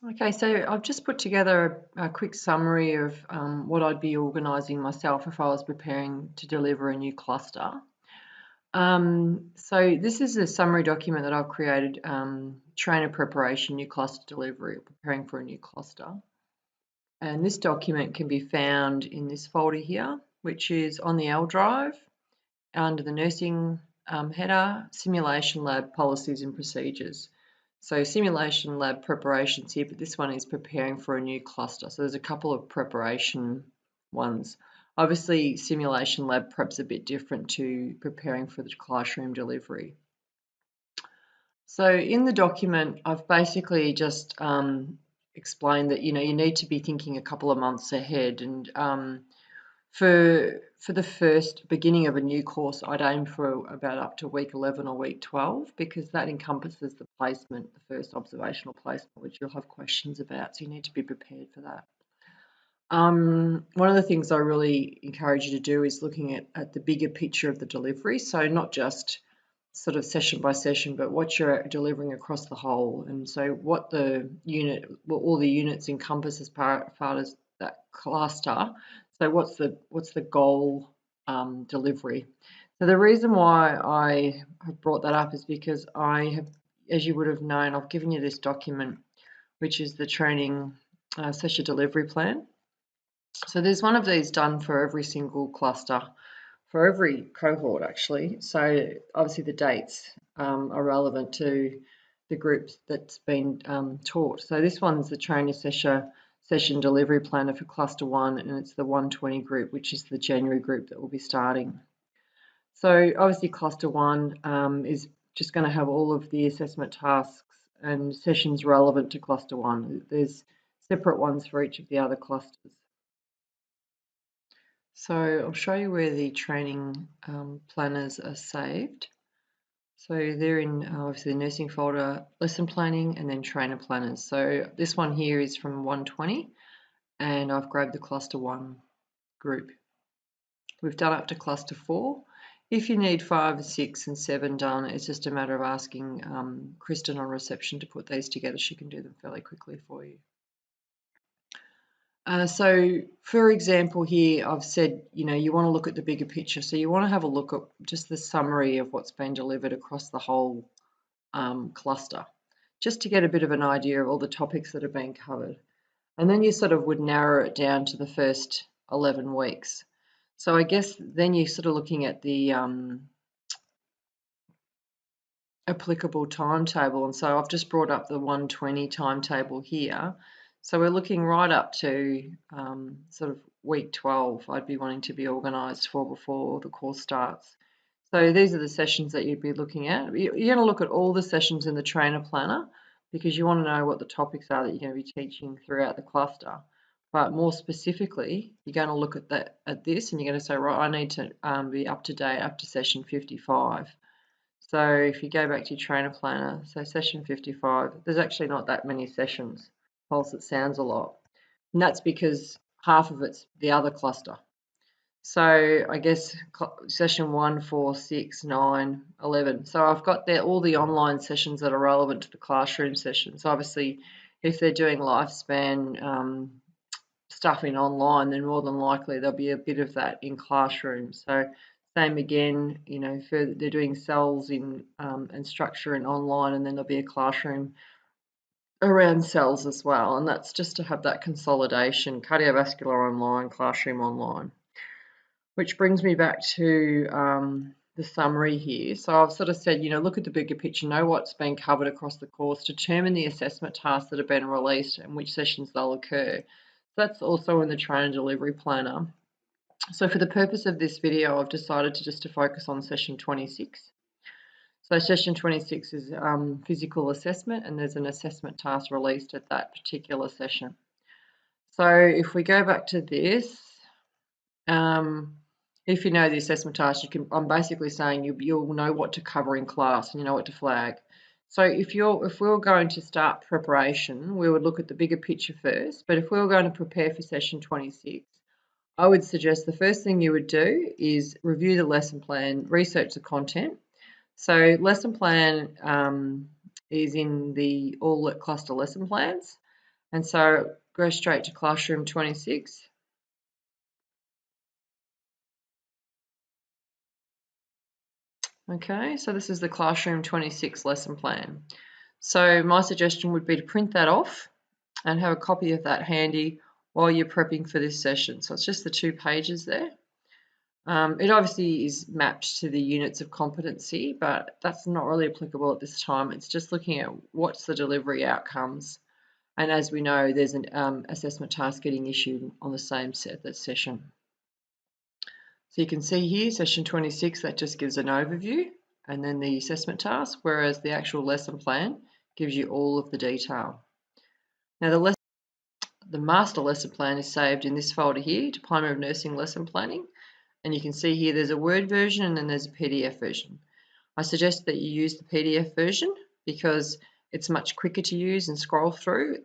Okay, so I've just put together a quick summary of what I'd be organising myself if I was preparing to deliver a new cluster. So this is a summary document that I've created, trainer preparation, new cluster delivery, preparing for a new cluster. And this document can be found in this folder here, which is on the L drive under the nursing header, simulation lab policies and procedures. So simulation lab preparations here, but this one is preparing for a new cluster. So there's a couple of preparation ones. Obviously, simulation lab prep's a bit different to preparing for the classroom delivery. So in the document, I've basically just explained that you need to be thinking a couple of months ahead, and for the first beginning of a new course, I'd aim for about up to week 11 or week 12 because that encompasses the placement, the first observational placement, which you'll have questions about. So you need to be prepared for that. One of the things I really encourage you to do is looking at the bigger picture of the delivery. So not just sort of session by session, but what you're delivering across the whole. And so what all the units encompass as part of that cluster. So what's the goal delivery? So the reason why I have brought that up is because I have, as you would have known, I've given you this document, which is the training session delivery plan. So there's one of these done for every single cluster, for every cohort actually. So obviously the dates are relevant to the groups that's been taught. So this one's the trainer session delivery planner for cluster 1, and it's the 120 group, which is the January group that will be starting. So obviously cluster 1 is just going to have all of the assessment tasks and sessions relevant to cluster 1. There's separate ones for each of the other clusters. So I'll show you where the training planners are saved. So they're in obviously the nursing folder, lesson planning, and then trainer planners. So this one here is from 120, and I've grabbed the cluster 1 group. We've done up to cluster 4. If you need 5, 6, and 7 done, it's just a matter of asking Kristen on reception to put these together. She can do them fairly quickly for you. So for example here, I've said, you want to look at the bigger picture. So you want to have a look at just the summary of what's been delivered across the whole cluster, just to get a bit of an idea of all the topics that have been covered. And then you sort of would narrow it down to the first 11 weeks. So I guess then you're sort of looking at the applicable timetable. And so I've just brought up the 120 timetable here. So we're looking right up to sort of week 12, I'd be wanting to be organised for before the course starts. So these are the sessions that you'd be looking at. You're going to look at all the sessions in the trainer planner because you want to know what the topics are that you're going to be teaching throughout the cluster. But more specifically, you're going to look at this and you're going to say, right, I need to be up to date up to session 55. So if you go back to your trainer planner, so session 55, there's actually not that many sessions, whilst it sounds a lot. And that's because half of it's the other cluster. So I guess session 1, 4, 6, 9, 11. So I've got there all the online sessions that are relevant to the classroom sessions. Obviously, if they're doing lifespan stuff in online, then more than likely there'll be a bit of that in classroom. So same again, they're doing cells in and structure in online, and then there'll be a classroom around cells as well. And that's just to have that consolidation, cardiovascular online, classroom online. Which brings me back to the summary here. So I've sort of said, look at the bigger picture, know what's been covered across the course, determine the assessment tasks that have been released and which sessions they'll occur. That's also in the trainer delivery planner. So for the purpose of this video, I've decided to focus on session 26. So session 26 is physical assessment, and there's an assessment task released at that particular session. So if we go back to this, if you know the assessment task, I'm basically saying you'll know what to cover in class and you know what to flag. So if we were going to start preparation, we would look at the bigger picture first. But if we were going to prepare for session 26, I would suggest the first thing you would do is review the lesson plan, research the content. So lesson plan is in the all cluster lesson plans. And so go straight to classroom 26. Okay, so this is the classroom 26 lesson plan. So my suggestion would be to print that off and have a copy of that handy while you're prepping for this session. So it's just the 2 pages there. It obviously is mapped to the units of competency, but that's not really applicable at this time. It's just looking at what's the delivery outcomes. And as we know, there's an assessment task getting issued on the same session. So you can see here, session 26, that just gives an overview, and then the assessment task, whereas the actual lesson plan gives you all of the detail. Now the master lesson plan is saved in this folder here, Diploma of Nursing Lesson Planning, and you can see here there's a Word version and then there's a PDF version. I suggest that you use the PDF version because it's much quicker to use and scroll through.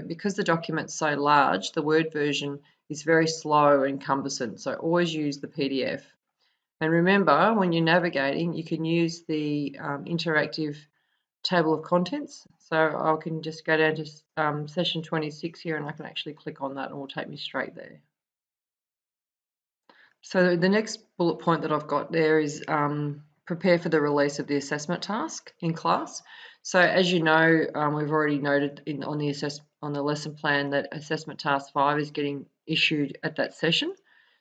Because the document's so large, the Word version is very slow and cumbersome, so always use the PDF. And remember, when you're navigating, you can use the interactive table of contents. So I can just go down to session 26 here and I can actually click on that and it will take me straight there. So the next bullet point that I've got there is prepare for the release of the assessment task in class. So as you know, we've already noted on the lesson plan that assessment task 5 is getting issued at that session.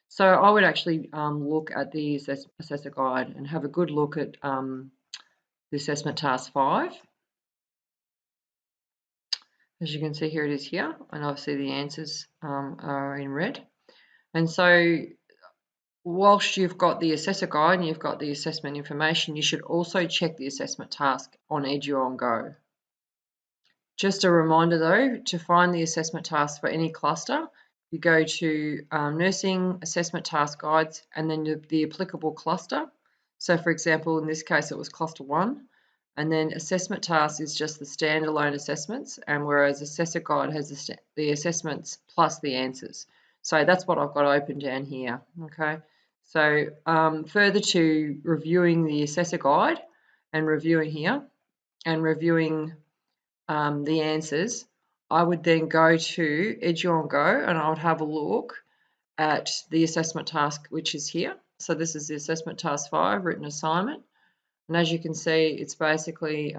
So I would actually look at the assessor guide and have a good look at the assessment task 5. As you can see here, it is here, and obviously the answers are in red. And so whilst you've got the assessor guide and you've got the assessment information, you should also check the assessment task on EduOnGo. Just a reminder though, to find the assessment task for any cluster, you go to Nursing Assessment Task Guides and then the applicable cluster. So for example, in this case, it was cluster 1. And then assessment task is just the standalone assessments, and whereas assessor guide has the assessments plus the answers. So that's what I've got open down here. Okay. So further to reviewing the assessor guide and reviewing here and reviewing the answers, I would then go to EduOnGo and I would have a look at the assessment task, which is here. So this is the assessment task 5, written assignment. And as you can see, it's basically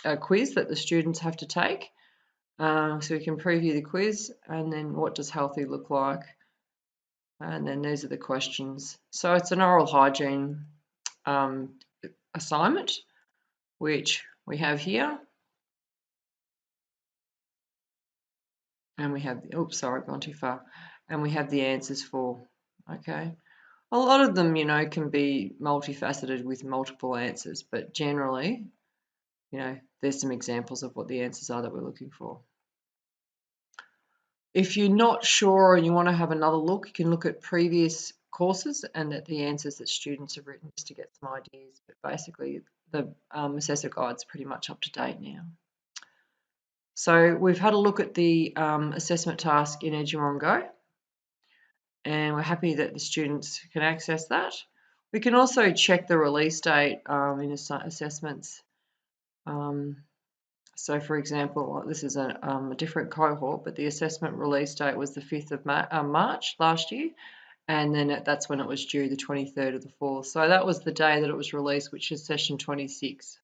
a quiz that the students have to take. So we can preview the quiz and then what does healthy look like? And then these are the questions. So it's an oral hygiene assignment, which we have here. And we have, oops, sorry, I've gone too far. And we have the answers for, okay. A lot of them, you know, can be multifaceted with multiple answers, but generally, you know, there's some examples of what the answers are that we're looking for. If you're not sure and you want to have another look, you can look at previous courses and at the answers that students have written just to get some ideas. But basically, the assessor guide's pretty much up to date now. So we've had a look at the assessment task in EduOnGo, and we're happy that the students can access that. We can also check the release date in assessments. So for example, this is a different cohort, but the assessment release date was the 5th of March last year, and then that's when it was due, the 23rd of the 4th. So that was the day that it was released, which is session 26.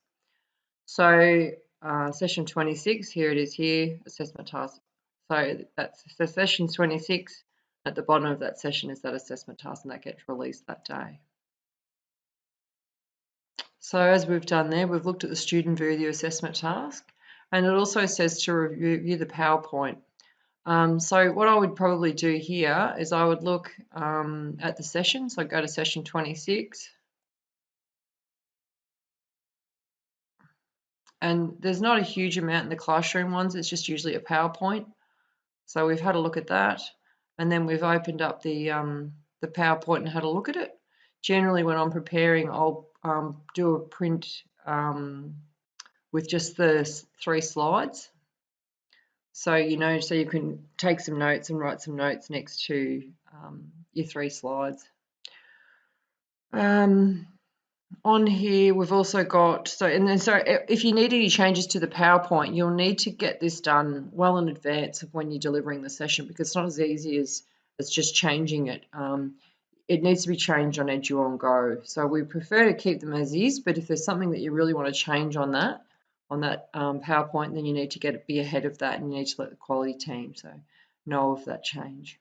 So session 26, here it is here, assessment task. So that's session 26. At the bottom of that session is that assessment task, and that gets released that day. So as we've done there, we've looked at the student view of the assessment task, and it also says to review the PowerPoint. So what I would probably do here is I would look at the session. So go to session 26. And there's not a huge amount in the classroom ones, it's just usually a PowerPoint. So we've had a look at that, and then we've opened up the PowerPoint and had a look at it. Generally, when I'm preparing, I'll do a print with just the 3 slides. So, you know, so you can take some notes and write some notes next to your 3 slides. On here, we've also got, so if you need any changes to the PowerPoint, you'll need to get this done well in advance of when you're delivering the session, because it's not as easy as just changing it. It needs to be changed on Edu Go. So we prefer to keep them as is, but if there's something that you really want to change on that PowerPoint, then you need to be ahead of that, and you need to let the quality team know of that change.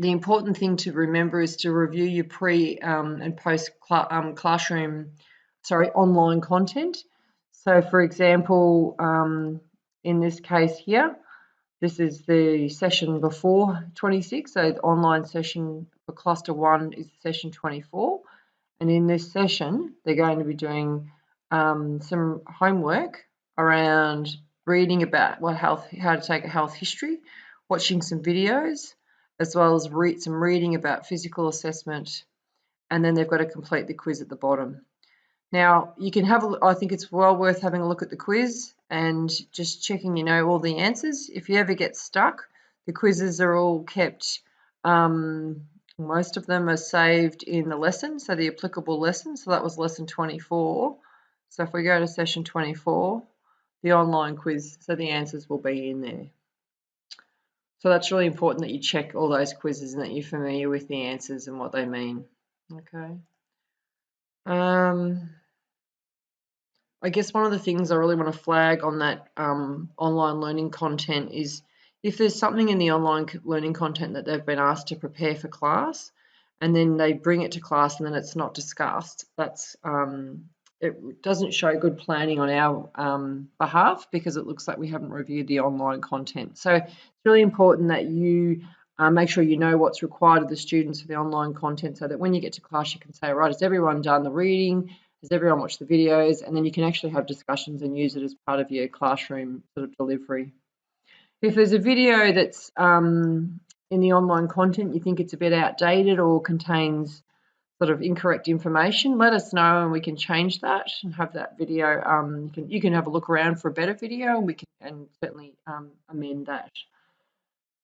The important thing to remember is to review your pre and post classroom, online content. So, for example, in this case here, this is the session before 26. So, the online session for cluster 1 is session 24. And in this session, they're going to be doing some homework around reading about how to take a health history, watching some videos, as well as some reading about physical assessment, and then they've got to complete the quiz at the bottom. Now, you can I think it's well worth having a look at the quiz and just checking, all the answers. If you ever get stuck, the quizzes are all kept, most of them are saved in the lesson, so the applicable lesson. So that was lesson 24. So if we go to session 24, the online quiz, so the answers will be in there. So that's really important that you check all those quizzes and that you're familiar with the answers and what they mean. Okay. I guess one of the things I really want to flag on that online learning content is if there's something in the online learning content that they've been asked to prepare for class, and then they bring it to class and then it's not discussed, it doesn't show good planning on our behalf, because it looks like we haven't reviewed the online content. So it's really important that you make sure you know what's required of the students for the online content, so that when you get to class you can say, right, has everyone done the reading? Has everyone watched the videos? And then you can actually have discussions and use it as part of your classroom sort of delivery. If there's a video that's in the online content, you think it's a bit outdated or contains sort of incorrect information, let us know and we can change that and have that video. You can have a look around for a better video, and we can certainly amend that.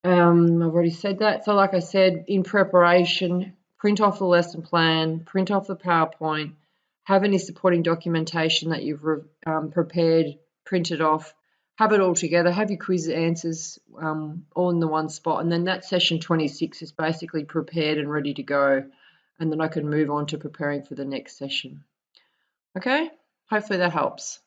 I've already said that. So like I said, in preparation, print off the lesson plan, print off the PowerPoint, have any supporting documentation that you've prepared, printed off, have it all together, have your quiz answers all in the one spot, and then that session 26 is basically prepared and ready to go, and then I can move on to preparing for the next session. Okay, hopefully that helps.